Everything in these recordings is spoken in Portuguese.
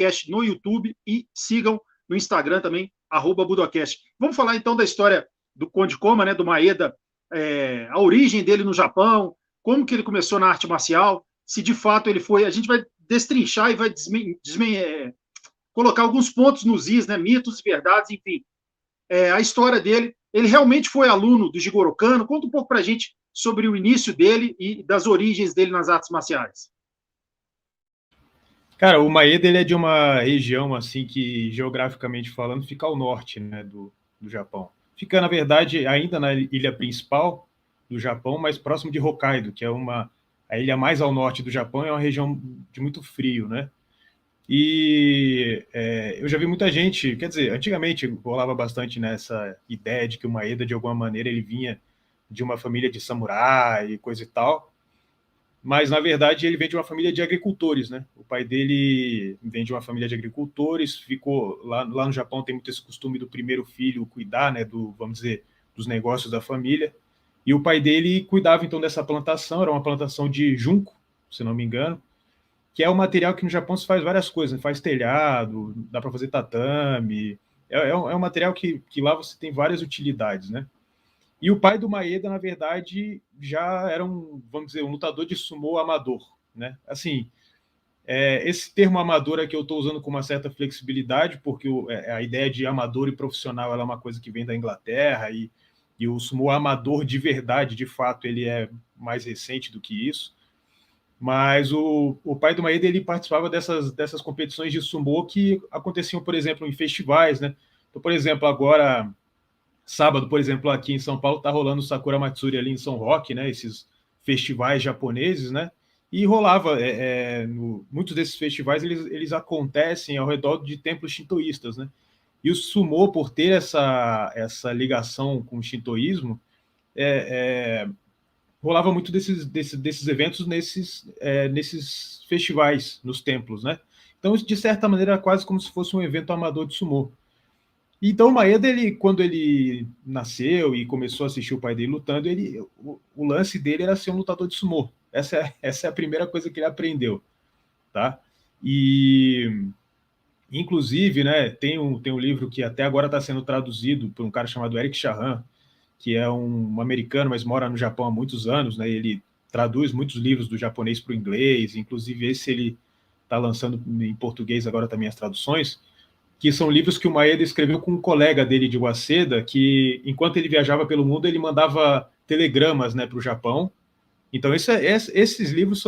Budocast no YouTube e sigam no Instagram também, @Budocast. Vamos falar então da história do Conde Koma, né, do Maeda, a origem dele no Japão, como que ele começou na arte marcial, se de fato ele foi... A gente vai destrinchar e vai colocar alguns pontos nos is, né, mitos e verdades, enfim. A história dele. Ele realmente foi aluno do Jigoro Kano. Conta um pouco para a gente sobre o início dele e das origens dele nas artes marciais. Cara, o Maeda ele é de uma região assim que, geograficamente falando, fica ao norte, né, do Japão. Fica, na verdade, ainda na ilha principal do Japão, mas próximo de Hokkaido, que é a ilha mais ao norte do Japão, é uma região de muito frio, né? E eu já vi muita gente, quer dizer, antigamente rolava bastante nessa ideia de que o Maeda, de alguma maneira, ele vinha de uma família de samurai e coisa e tal, mas, na verdade, ele vem de uma família de agricultores, né? O pai dele vem de uma família de agricultores, ficou lá no Japão, tem muito esse costume do primeiro filho cuidar, né, vamos dizer, dos negócios da família, e o pai dele cuidava, então, dessa plantação, era uma plantação de junco, se não me engano, que é um material que no Japão se faz várias coisas, né? Faz telhado, dá para fazer tatame, é um material que lá você tem várias utilidades, né? E o pai do Maeda, na verdade, já era vamos dizer, um lutador de sumô amador, né? Assim, esse termo amador aqui eu estou usando com uma certa flexibilidade, porque a ideia de amador e profissional ela é uma coisa que vem da Inglaterra, e o sumô amador de verdade, de fato, ele é mais recente do que isso. Mas o pai do Maeda, ele participava dessas competições de sumô que aconteciam, por exemplo, em festivais, né? Então, por exemplo, agora, sábado, por exemplo, aqui em São Paulo, está rolando o Sakura Matsuri ali em São Roque, né? Esses festivais japoneses, né? E rolava, muitos desses festivais, eles acontecem ao redor de templos shintoístas, né? E o sumô, por ter essa ligação com o shintoísmo, rolava muito desses eventos nesses festivais, nos templos, né? Então, de certa maneira, era quase como se fosse um evento amador de sumô. Então, o Maeda, quando ele nasceu e começou a assistir o pai dele lutando, o lance dele era ser um lutador de sumô. Essa é a primeira coisa que ele aprendeu, tá? E, inclusive, né, tem um livro que até agora está sendo traduzido por um cara chamado Eric Shahan, que é um americano, mas mora no Japão há muitos anos, né? Ele traduz muitos livros do japonês para o inglês, inclusive esse ele está lançando em português agora também as traduções, que são livros que o Maeda escreveu com um colega dele de Waseda, que enquanto ele viajava pelo mundo, ele mandava telegramas, né, para o Japão. Então esses livros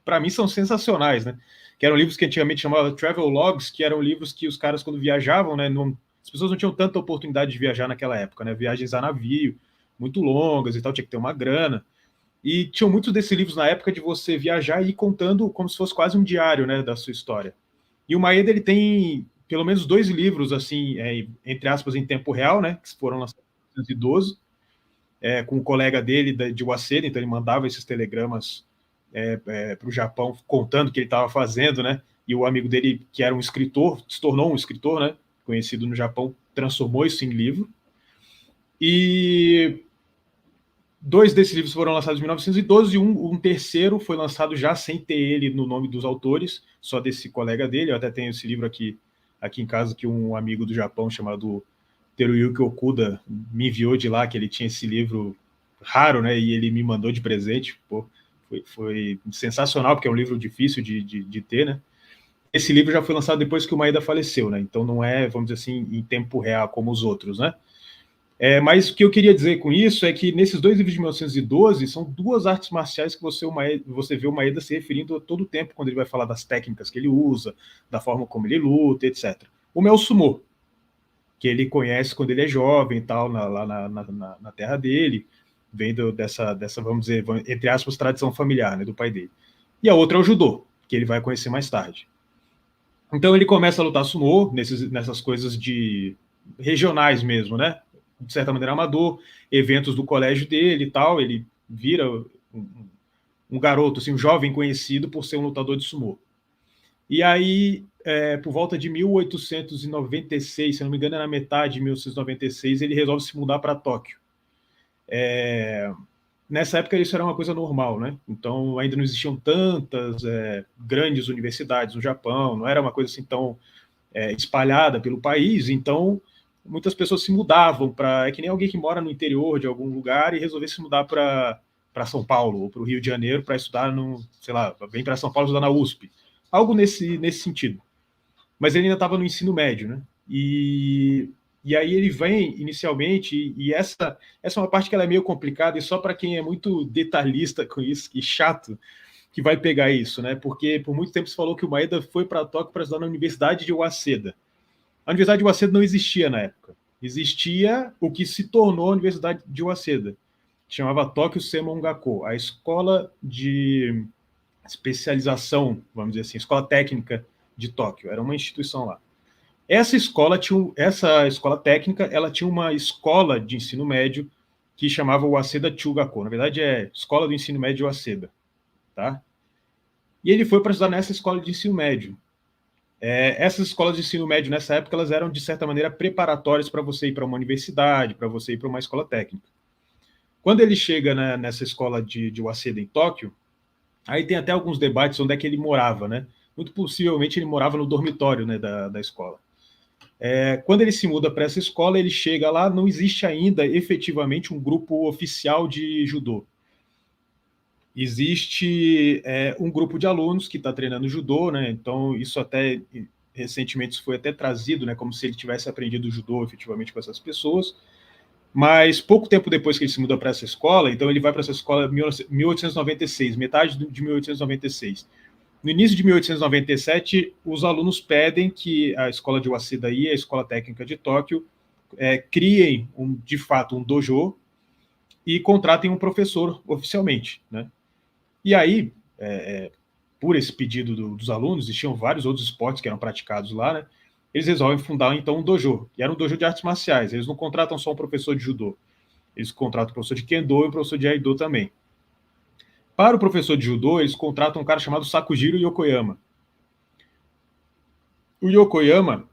para mim, são sensacionais, né? Que eram livros que antigamente chamavam travel logs, que eram livros que os caras, quando viajavam, né, as pessoas não tinham tanta oportunidade de viajar naquela época, né? Viagens a navio, muito longas e tal, tinha que ter uma grana. E tinham muitos desses livros na época de você viajar e ir contando como se fosse quase um diário, né, da sua história. E o Maeda, ele tem pelo menos 2 livros, assim, entre aspas, em tempo real, né, que foram lançados em 1912, com um colega dele de Waseda, então ele mandava esses telegramas para o Japão, contando o que ele estava fazendo, né, e o amigo dele, que era um escritor, se tornou um escritor, né, conhecido no Japão, transformou isso em livro. E 2 desses livros foram lançados em 1912 e um terceiro foi lançado já sem ter ele no nome dos autores, só desse colega dele. Eu até tenho esse livro aqui em casa, que um amigo do Japão chamado Teruyuki Okuda me enviou de lá, que ele tinha esse livro raro, né, e ele me mandou de presente. Pô, foi sensacional, porque é um livro difícil de ter, né. Esse livro já foi lançado depois que o Maeda faleceu, né, então não é, vamos dizer assim, em tempo real como os outros, né. Mas o que eu queria dizer com isso é que nesses 2 livros de 1912 são 2 artes marciais que você vê o Maeda se referindo a todo o tempo quando ele vai falar das técnicas que ele usa, da forma como ele luta, etc. Uma é o sumô, que ele conhece quando ele é jovem e tal, lá na terra dele, vendo dessa, vamos dizer, entre aspas, tradição familiar, né, do pai dele. E a outra é o judô, que ele vai conhecer mais tarde. Então ele começa a lutar sumô, nessas coisas regionais mesmo, né? De certa maneira amador, eventos do colégio dele e tal, ele vira um garoto, assim, um jovem conhecido por ser um lutador de sumô. E aí, por volta de 1896, se não me engano, é na metade de 1896, ele resolve se mudar para Tóquio. nessa época isso era uma coisa normal, né? Então ainda não existiam tantas grandes universidades no Japão, não era uma coisa assim tão espalhada pelo país, então muitas pessoas se mudavam para. É que nem alguém que mora no interior de algum lugar e resolver se mudar para São Paulo ou para o Rio de Janeiro para estudar no, sei lá, vem para São Paulo estudar na USP. Algo nesse sentido. Mas ele ainda estava no ensino médio, né? E aí ele vem inicialmente, e essa é uma parte que ela é meio complicada, e só para quem é muito detalhista com isso, e chato, que vai pegar isso, né? Porque por muito tempo se falou que o Maeda foi para Tóquio para estudar na Universidade de Waseda. A Universidade de Waseda não existia na época. Existia o que se tornou a Universidade de Waseda, que chamava Tokyo Seimon Gakko, a escola de especialização, vamos dizer assim, escola técnica de Tóquio. Era uma instituição lá. Essa escola técnica, ela tinha uma escola de ensino médio que chamava Waseda Chugako. Na verdade, é Escola do Ensino Médio Waseda, tá? E ele foi para estudar nessa escola de ensino médio. Essas escolas de ensino médio, nessa época, elas eram, de certa maneira, preparatórias para você ir para uma universidade, para você ir para uma escola técnica. Quando ele chega nessa escola de Waseda, em Tóquio, aí tem até alguns debates onde é que ele morava, né? Muito possivelmente ele morava no dormitório, né, da escola. Quando ele se muda para essa escola, ele chega lá, não existe ainda efetivamente um grupo oficial de judô. Existe um grupo de alunos que está treinando judô, né? Então isso até recentemente isso foi até trazido, né? Como se ele tivesse aprendido judô efetivamente com essas pessoas. Mas pouco tempo depois que ele se muda para essa escola, então ele vai para essa escola em 1896, metade de 1896. No início de 1897, os alunos pedem que a escola de Waseda e a escola técnica de Tóquio criem, de fato, um dojo e contratem um professor oficialmente, né? E aí, por esse pedido dos alunos, existiam vários outros esportes que eram praticados lá, né? Eles resolvem fundar, então, um dojo, que era um dojo de artes marciais. Eles não contratam só um professor de judô, eles contratam um professor de kendo e um professor de aido também. Para o professor de judô, eles contratam um cara chamado Sakujiro Yokoyama. O Yokoyama,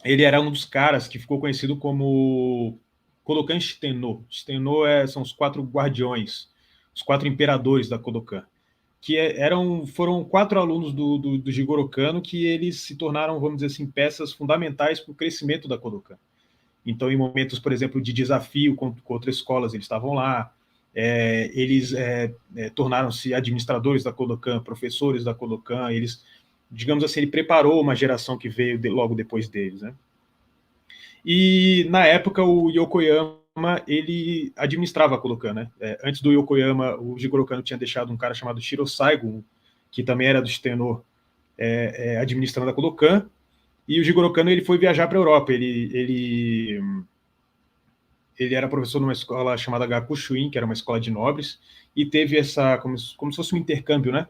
ele era um dos caras que ficou conhecido como Kodokan Shitenno. Shitenno são os 4 guardiões, os 4 imperadores da Kodokan, que foram 4 alunos do Jigoro Kano que eles se tornaram, vamos dizer assim, peças fundamentais para o crescimento da Kodokan. Então, em momentos, por exemplo, de desafio com outras escolas, eles estavam lá. Eles tornaram-se administradores da Kodokan, professores da Kodokan. Eles, digamos assim, ele preparou uma geração que veio logo depois deles, né? E, na época, o Yokoyama, ele administrava a Kodokan, né? Antes do Yokoyama, o Jigoro Kano tinha deixado um cara chamado Shiro Saigo, que também era do Shitenno, administrando a Kodokan. E o Jigoro Kano, ele foi viajar para a Europa. Ele era professor numa escola chamada Gakushuin, que era uma escola de nobres, e teve essa, como se fosse um intercâmbio, né?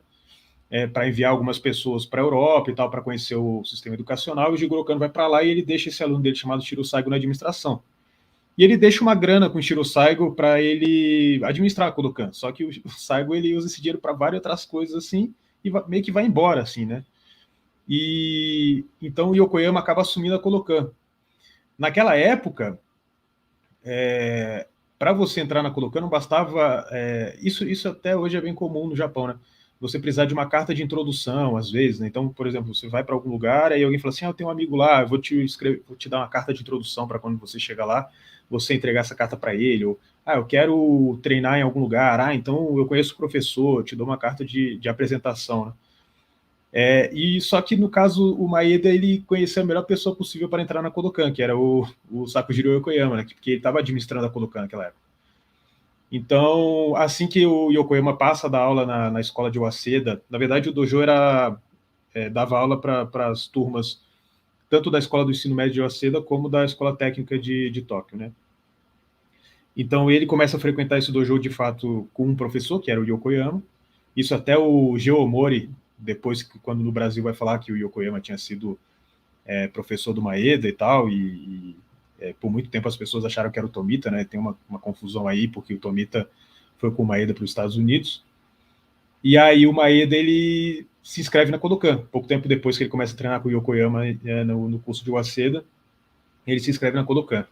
Para enviar algumas pessoas para a Europa e tal, para conhecer o sistema educacional. E o Jigoro Kano vai para lá e ele deixa esse aluno dele chamado Shiro Saigo na administração. E ele deixa uma grana com o Shiro Saigo para ele administrar a Kodokan. Só que o Saigo, ele usa esse dinheiro para várias outras coisas assim e meio que vai embora, assim, né? E então o Yokoyama acaba assumindo a Kodokan. Naquela época, para você entrar na Kodokan não bastava. Isso até hoje é bem comum no Japão, né? Você precisar de uma carta de introdução, às vezes, né? Então, por exemplo, você vai para algum lugar e alguém fala assim: eu tenho um amigo lá, eu vou te dar uma carta de introdução para quando você chegar lá, você entregar essa carta para ele. Ou, eu quero treinar em algum lugar, então eu conheço o professor, eu te dou uma carta de apresentação, né? E só que no caso o Maeda, ele conheceu a melhor pessoa possível para entrar na Kodokan, que era o Sakujiro Yokoyama, né, porque ele estava administrando a Kodokan naquela época. Então, assim que o Yokoyama passa a dar aula na escola de Waseda, na verdade o dojo dava aula para as turmas tanto da escola do ensino médio de Waseda como da escola técnica de Tóquio, né? Então ele começa a frequentar esse dojo de fato com um professor, que era o Yokoyama. Isso até o Geomori, depois, quando no Brasil vai falar que o Yokoyama tinha sido professor do Maeda e tal, e por muito tempo as pessoas acharam que era o Tomita, né? Tem uma confusão aí, porque o Tomita foi com o Maeda para os Estados Unidos. E aí o Maeda, ele se inscreve na Kodokan. Pouco tempo depois que ele começa a treinar com o Yokoyama no curso de Waseda, ele se inscreve na Kodokan.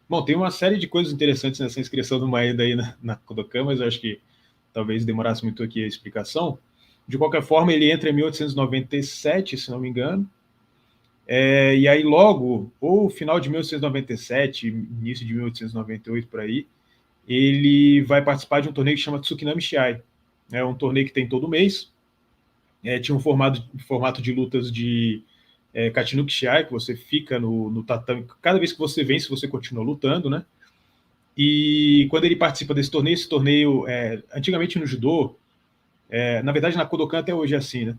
Bom, tem uma série de coisas interessantes nessa inscrição do Maeda aí na Kodokan, mas eu acho que talvez demorasse muito aqui a explicação. De qualquer forma, ele entra em 1897, se não me engano, e aí logo, ou final de 1897, início de 1898, por aí, ele vai participar de um torneio que chama Tsukinami Shiai. É um torneio que tem todo mês, tinha um formato de lutas de Katinuki Shiai, que você fica no tatame, cada vez que você vence, você continua lutando, né? E quando ele participa desse torneio, esse torneio, antigamente no judô, na verdade na Kodokan até hoje é assim, né?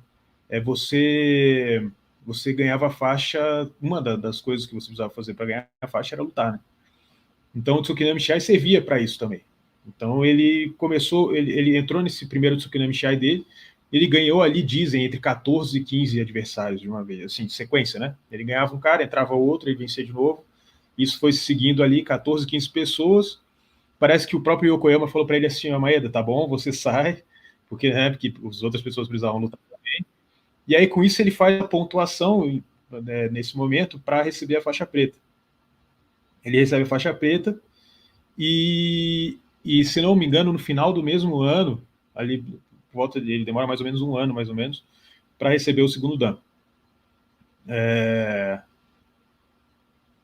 Você ganhava a faixa, uma das coisas que você precisava fazer para ganhar a faixa era lutar, né? Então o Tsukinami Shiai servia para isso também. Então ele começou, ele entrou nesse primeiro Tsukinami Shiai dele, ele ganhou ali, dizem, entre 14 e 15 adversários de uma vez, assim, de sequência, né? Ele ganhava um cara, entrava outro, ele vencia de novo. Isso foi seguindo ali 14, 15 pessoas. Parece que o próprio Yokoyama falou para ele assim: Maeda, tá bom, você sai, porque, porque as outras pessoas precisavam lutar também. E aí, com isso, ele faz a pontuação, nesse momento, para receber a faixa preta. Ele recebe a faixa preta e, se não me engano, no final do mesmo ano, ali, por volta dele, demora mais ou menos um ano, mais ou menos, para receber o segundo dan.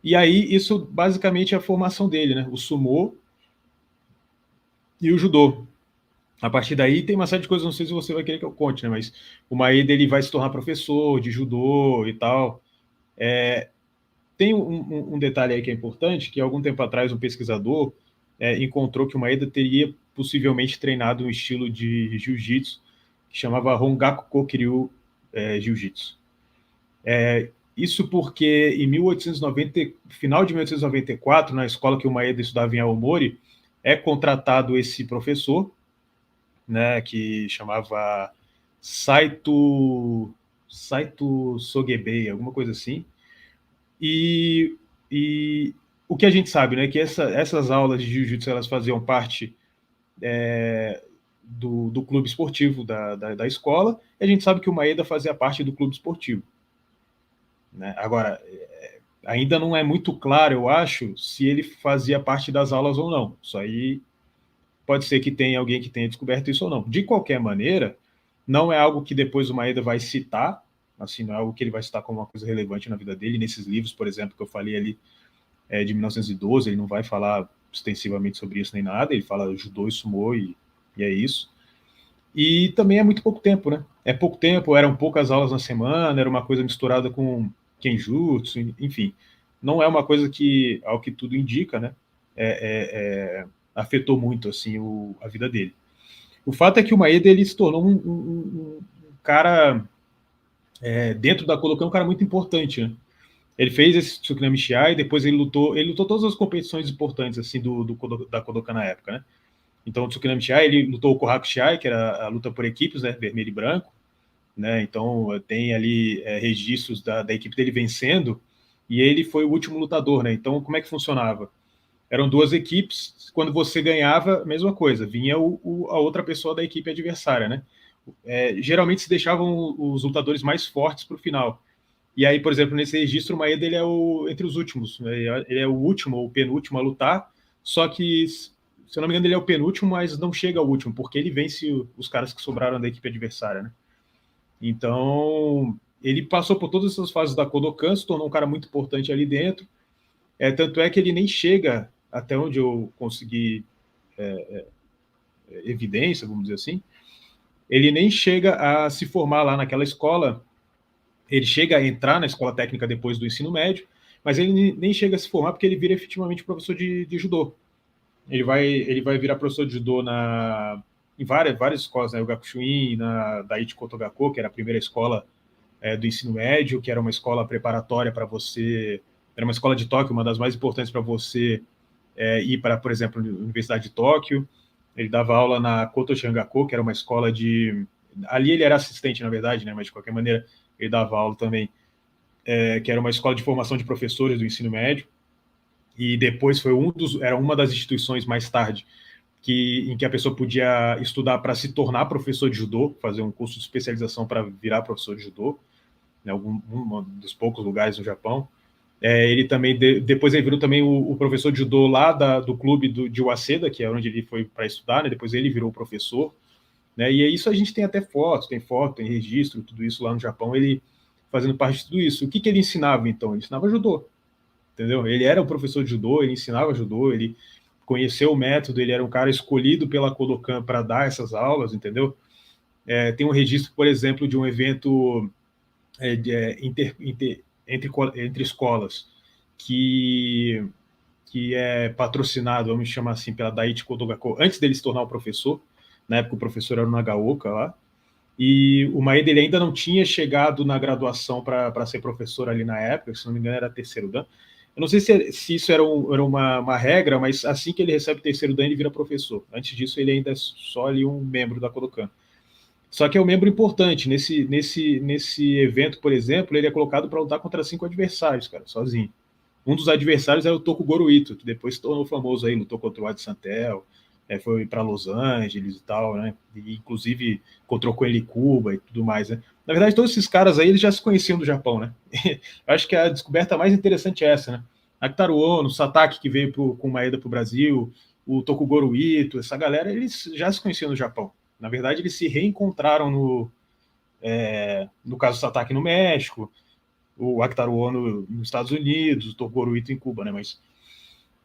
E aí, isso basicamente é a formação dele, né? O sumô e o judô. A partir daí tem uma série de coisas, não sei se você vai querer que eu conte, né? Mas o Maeda, ele vai se tornar professor de judô e tal. Tem um detalhe aí que é importante, que algum tempo atrás um pesquisador encontrou que o Maeda teria possivelmente treinado um estilo de jiu-jitsu que chamava Hongaku Kokiryu Jiu-Jitsu. Isso porque em 1890, final de 1894, na escola que o Maeda estudava em Aomori, é contratado esse professor, né, que chamava Saito Sogebei, alguma coisa assim. E o que a gente sabe, né, que essas aulas de jiu-jitsu elas faziam parte do clube esportivo da escola, e a gente sabe que o Maeda fazia parte do clube esportivo. Né? Agora, ainda não é muito claro, eu acho, se ele fazia parte das aulas ou não. Isso aí pode ser que tenha alguém que tenha descoberto isso ou não. De qualquer maneira, não é algo que depois o Maeda vai citar, assim, não é algo que ele vai citar como uma coisa relevante na vida dele. Nesses livros, por exemplo, que eu falei ali, de 1912, ele não vai falar extensivamente sobre isso nem nada, ele fala judô e sumô e é isso. E também é muito pouco tempo, né? É pouco tempo, eram poucas aulas na semana, era uma coisa misturada com kenjutsu, enfim. Não é uma coisa que, ao que tudo indica, né? Afetou muito assim a vida dele. O fato é que o Maeda ele se tornou um cara dentro da Kodokan, um cara muito importante, né? Ele fez esse Tsukinami Shiai, depois ele lutou todas as competições importantes assim da Kodokan na época, né? Então o Tsukinami Shiai, ele lutou o Kohaku Shiai, que era a luta por equipes, né, vermelho e branco, né? Então tem ali registros da equipe dele vencendo, e ele foi o último lutador, né? Então como é que funcionava? Eram duas equipes, quando você ganhava, mesma coisa, vinha a outra pessoa da equipe adversária, né? Geralmente se deixavam os lutadores mais fortes para o final. E aí, por exemplo, nesse registro, o Maeda ele é entre os últimos, né? Ele é o último ou o penúltimo a lutar, só que, se eu não me engano, ele é o penúltimo, mas não chega ao último, porque ele vence os caras que sobraram da equipe adversária, né? Então, ele passou por todas essas fases da Kodokan, se tornou um cara muito importante ali dentro, tanto é que ele nem chega, até onde eu consegui evidência, vamos dizer assim, ele nem chega a se formar lá naquela escola. Ele chega a entrar na escola técnica depois do ensino médio, mas ele nem chega a se formar porque ele vira efetivamente professor de judô. Ele vai virar professor de judô em várias escolas, né? O Gakushuin, na Daiichi Kotogako, que era a primeira escola do ensino médio, que era uma escola preparatória para você, era uma escola de Tóquio, uma das mais importantes para você ir para, por exemplo, a Universidade de Tóquio. Ele dava aula na Koto Shangako, que era uma escola de... Ali ele era assistente, na verdade, né? Mas de qualquer maneira ele dava aula também, que era uma escola de formação de professores do ensino médio, e depois era uma das instituições mais tarde em que a pessoa podia estudar para se tornar professor de judô, fazer um curso de especialização para virar professor de judô, em um dos poucos lugares no Japão. Ele também, depois ele virou também o professor de judô lá do clube de Waseda, que é onde ele foi para estudar, né? Depois ele virou professor, né? E é isso, a gente tem até foto, tem registro, tudo isso lá no Japão, ele fazendo parte de tudo isso. O que ele ensinava, então? Ele ensinava judô, entendeu? Ele era um professor de judô, ele ensinava judô, ele conheceu o método, ele era um cara escolhido pela Kodokan para dar essas aulas, entendeu? Tem um registro, por exemplo, de um evento entre escolas que é patrocinado, vamos chamar assim, pela Daiichi Kodogako, antes dele se tornar um professor. Na época o professor era o Nagaoka lá, e o Maeda ele ainda não tinha chegado na graduação para ser professor ali na época, se não me engano era terceiro dan. Eu não sei se isso era uma regra, mas assim que ele recebe o terceiro dan, ele vira professor. Antes disso, ele ainda é só ali um membro da Kodokan. Só que é um membro importante. Nesse evento, por exemplo, ele é colocado para lutar contra 5 adversários, cara, sozinho. Um dos adversários era o Tokugoro Ito, que depois se tornou famoso aí, lutou contra o Ad Santel, foi para Los Angeles e tal, né? E, inclusive encontrou com ele Cuba e tudo mais, né? Na verdade, todos esses caras aí, eles já se conheciam do Japão, né? Eu acho que a descoberta mais interessante é essa, né? Akitaru Ono, o Sataki, que veio com o Maeda para o Brasil, o Tokugoro Ito, essa galera, eles já se conheciam no Japão. Na verdade, eles se reencontraram no caso do Sataki no México, o Akitaru Ono nos Estados Unidos, o Tokugoro Ito em Cuba, né? Mas